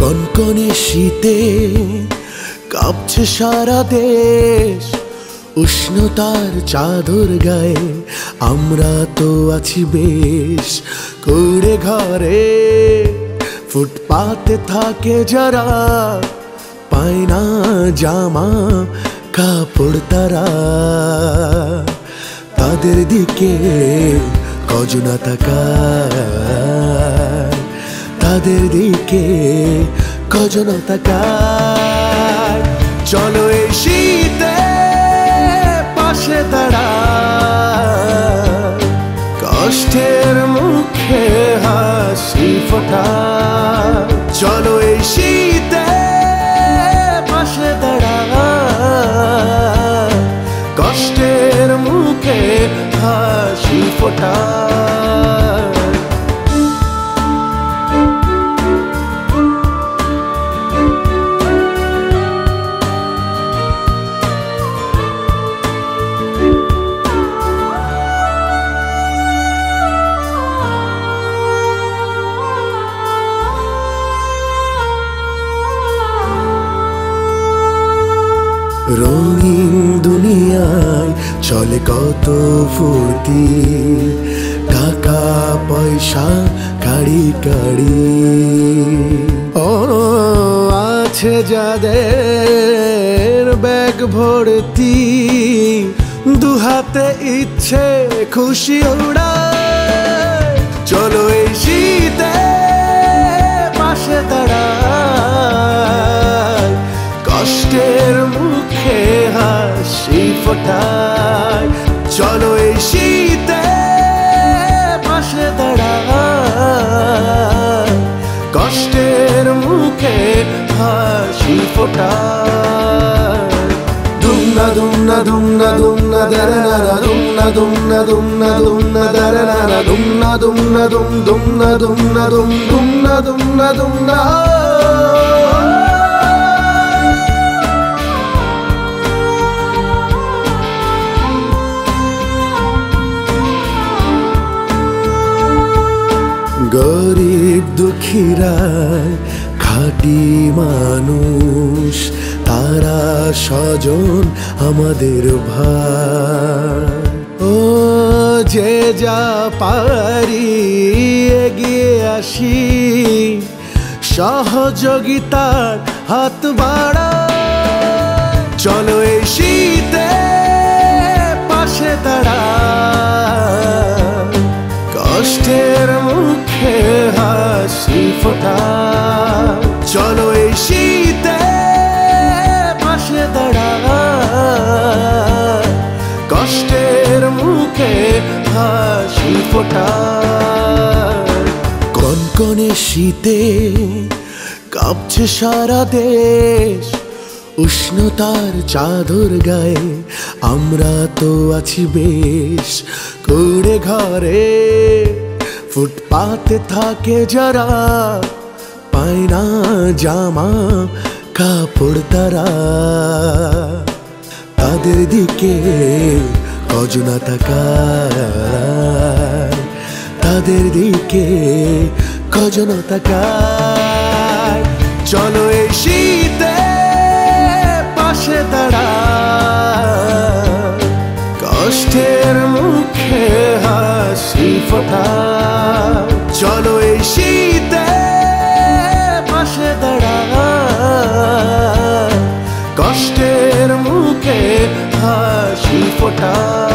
কনকনে শীতে কাঁপছে সারা দেশ, উষ্ণতার চাদর গায়ে আমরা তো আছি বেশ। কুড়ে ঘরে ফুটপাতে থাকে যারা, পায় না জামা কাপড় তারা, তাদের দিকে কজনা তাকায়, তাদের দিকে কজনা তাকায়। চলো এই শীতে পাশে দাঁড়ায়, কষ্টের মুখে হাসি ফোটায়। চলো এই শীতে পাশে দাঁড়ায়, কষ্টের মুখে হাসি ফোটায়। রঙিন দুনিয়ায় চলে কত ফুর্তি, টাকা পয়সা কাড়ি কাড়ি। ও আছে যাদের ব্যাগ ভর্তি, দুহাতে ইচ্ছে খুশি উড়ায়। চলো এই শীতে পাশে দাঁড়ায়, কষ্টের মুখে হাসি ফোটায়। চলো এই শীতে পাশে দাঁড়ায়, কষ্টের মুখে হাসি ফোটায়। দুমনা দুমনা দুমনা দুমনা দারানা, দুমনা দুমনা দুমনা দুমনা দারানা, দুমনা দুমনা দুম দুমনা দুমনা দুম দুমনা দুমনা দুমনা। গরিব দুঃখীরা খাঁটি মানুষ, তারা স্বজন আমাদের ভাই। ও যে যা পারি এগিয়ে আসি, সহযোগিতার হাত বাড়ায়। চলো এই শীতে পাশে দাঁড়ায়, কষ্টের মুখে হাসি ফোটায়। চলো এই শীতে পাশে দাঁড়ায়, কষ্টের মুখে হাসি ফোটায়। কনকনে শীতে কাঁপছে সারা দেশ, উষ্ণতার চাদর গায়ে আমরা তো আছি বেশ। কুড়ে ঘরে ফুটপাতে থাকে যারা, পায় না জামা কাপড় তারা, তাদের দিকে কজনা তাকায়, তাদের দিকে কজনা তাকায়। চলো এই শীতে পাশে দাঁড়ায়, কষ্টের মুখে হাসি ফোটায়। চলো এই শীতে পাশে দাঁড়ায়, কষ্টের মুখে হাসি ফোটায়।